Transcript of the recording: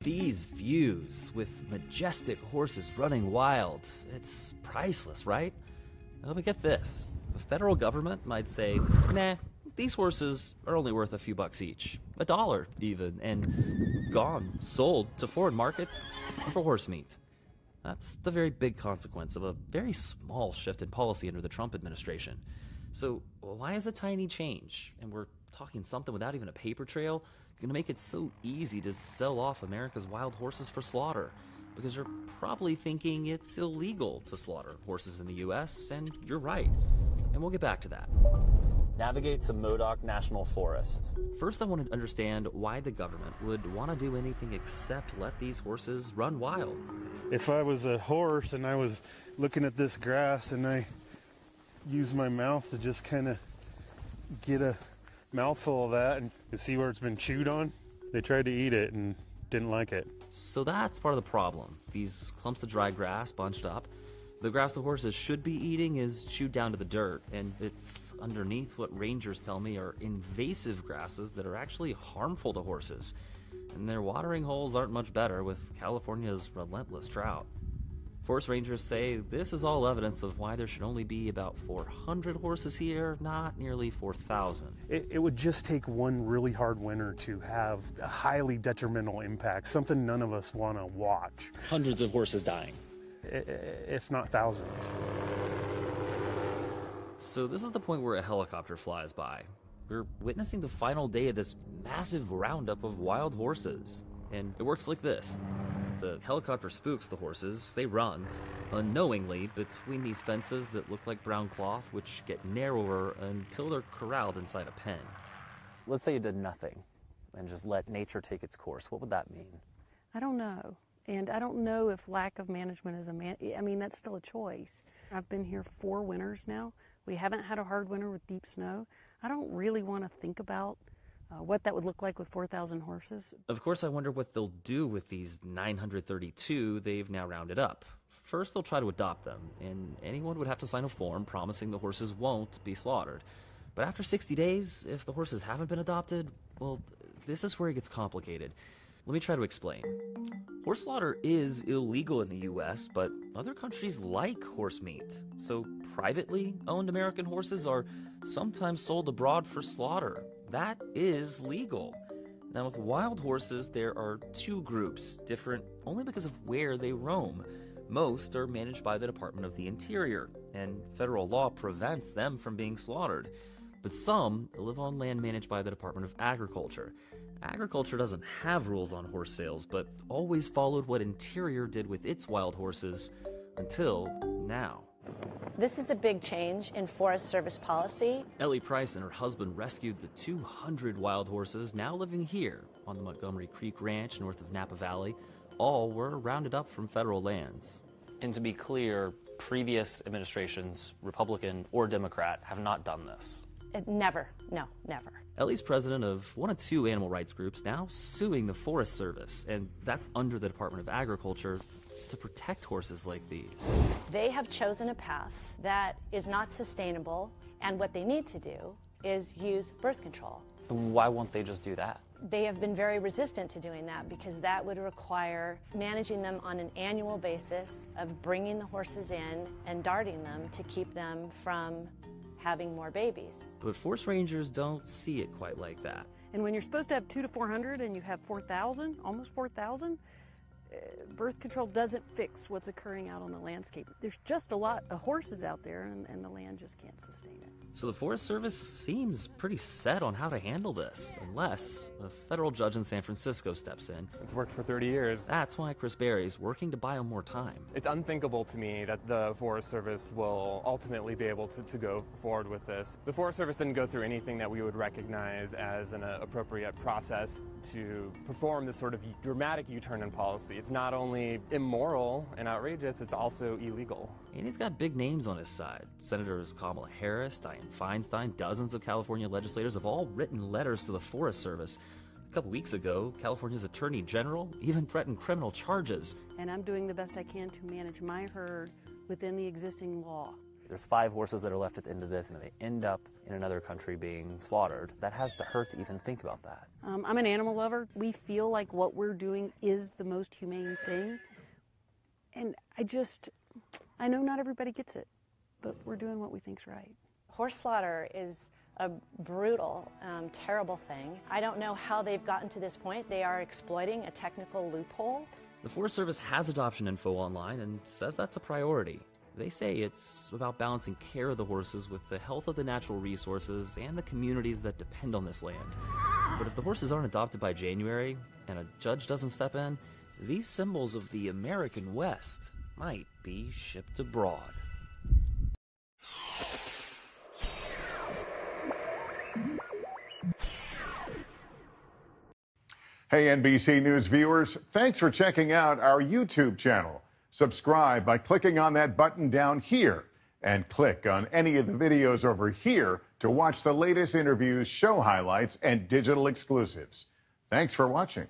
These views with majestic horses running wild, it's priceless, right? Well, but get this. The federal government might say, nah, these horses are only worth a few bucks each. $1 even, and gone, sold to foreign markets for horse meat. That's the very big consequence of a very small shift in policy under the Trump administration. So why is a tiny change, and we're talking something without even a paper trail, going to make it so easy to sell off America's wild horses for slaughter? Because you're probably thinking it's illegal to slaughter horses in the U.S., and you're right. And we'll get back to that. Navigate to Modoc National Forest. First, I want to understand why the government would want to do anything except let these horses run wild. If I was a horse and I was looking at this grass and I used my mouth to just kind of get a mouthful of that and see where it's been chewed on, they tried to eat it and didn't like it. So that's part of the problem. These clumps of dry grass bunched up. The grass the horses should be eating is chewed down to the dirt, and it's underneath what rangers tell me are invasive grasses that are actually harmful to horses. And their watering holes aren't much better with California's relentless drought. Forest rangers say this is all evidence of why there should only be about 400 horses here, not nearly 4,000. It would just take one really hard winter to have a highly detrimental impact, something none of us want to watch. Hundreds of horses dying. If not thousands. So this is the point where a helicopter flies by. We're witnessing the final day of this massive roundup of wild horses. And it works like this. The helicopter spooks the horses. They run unknowingly between these fences that look like brown cloth, which get narrower until they're corralled inside a pen. Let's say you did nothing and just let nature take its course. What would that mean? I don't know. And I don't know if lack of management is I mean, that's still a choice. I've been here 4 winters now. We haven't had a hard winter with deep snow. I don't really want to think about what that would look like with 4,000 horses. Of course, I wonder what they'll do with these 932 they've now rounded up. First, they'll try to adopt them, and anyone would have to sign a form promising the horses won't be slaughtered. But after 60 days, if the horses haven't been adopted, well, this is where it gets complicated. Let me try to explain. Horse slaughter is illegal in the U.S., but other countries like horse meat. So privately owned American horses are sometimes sold abroad for slaughter. That is legal. Now, with wild horses, there are 2 groups, different only because of where they roam. Most are managed by the Department of the Interior, and federal law prevents them from being slaughtered. But some live on land managed by the Department of Agriculture. Agriculture doesn't have rules on horse sales, but always followed what Interior did with its wild horses until now. This is a big change in Forest Service policy. Ellie Price and her husband rescued the 200 wild horses now living here on the Montgomery Creek Ranch north of Napa Valley. All were rounded up from federal lands. And to be clear, previous administrations, Republican or Democrat, have not done this. Never. No, never. Ellie's president of one of 2 animal rights groups now suing the Forest Service, and that's under the Department of Agriculture, to protect horses like these. They have chosen a path that is not sustainable, and what they need to do is use birth control. Why won't they just do that? They have been very resistant to doing that because that would require managing them on an annual basis of bringing the horses in and darting them to keep them from having more babies. But forest rangers don't see it quite like that. And when you're supposed to have 200 to 400 and you have 4,000, almost 4,000, birth control doesn't fix what's occurring out on the landscape. There's just a lot of horses out there, and the land just can't sustain it. So the Forest Service seems pretty set on how to handle this, unless a federal judge in San Francisco steps in. It's worked for 30 years. That's why Chris Berry's working to buy him more time. It's unthinkable to me that the Forest Service will ultimately be able to go forward with this. The Forest Service didn't go through anything that we would recognize as an appropriate process to perform this sort of dramatic U-turn in policy. It's not only immoral and outrageous, it's also illegal. And he's got big names on his side. Senators Kamala Harris, Dianne Feinstein, dozens of California legislators have all written letters to the Forest Service. A couple weeks ago, California's Attorney General even threatened criminal charges. And I'm doing the best I can to manage my herd within the existing law. There's 5 horses that are left at the end of this, and they end up in another country being slaughtered. That has to hurt to even think about that. I'm an animal lover. We feel like what we're doing is the most humane thing. And I know not everybody gets it, but we're doing what we think's right. Horse slaughter is a brutal, terrible thing. I don't know how they've gotten to this point. They are exploiting a technical loophole. The Forest Service has adoption info online and says that's a priority. They say it's about balancing care of the horses with the health of the natural resources and the communities that depend on this land. But if the horses aren't adopted by January and a judge doesn't step in, these symbols of the American West might be shipped abroad. Hey, NBC News viewers, thanks for checking out our YouTube channel. Subscribe by clicking on that button down here and click on any of the videos over here to watch the latest interviews, show highlights, and digital exclusives. Thanks for watching.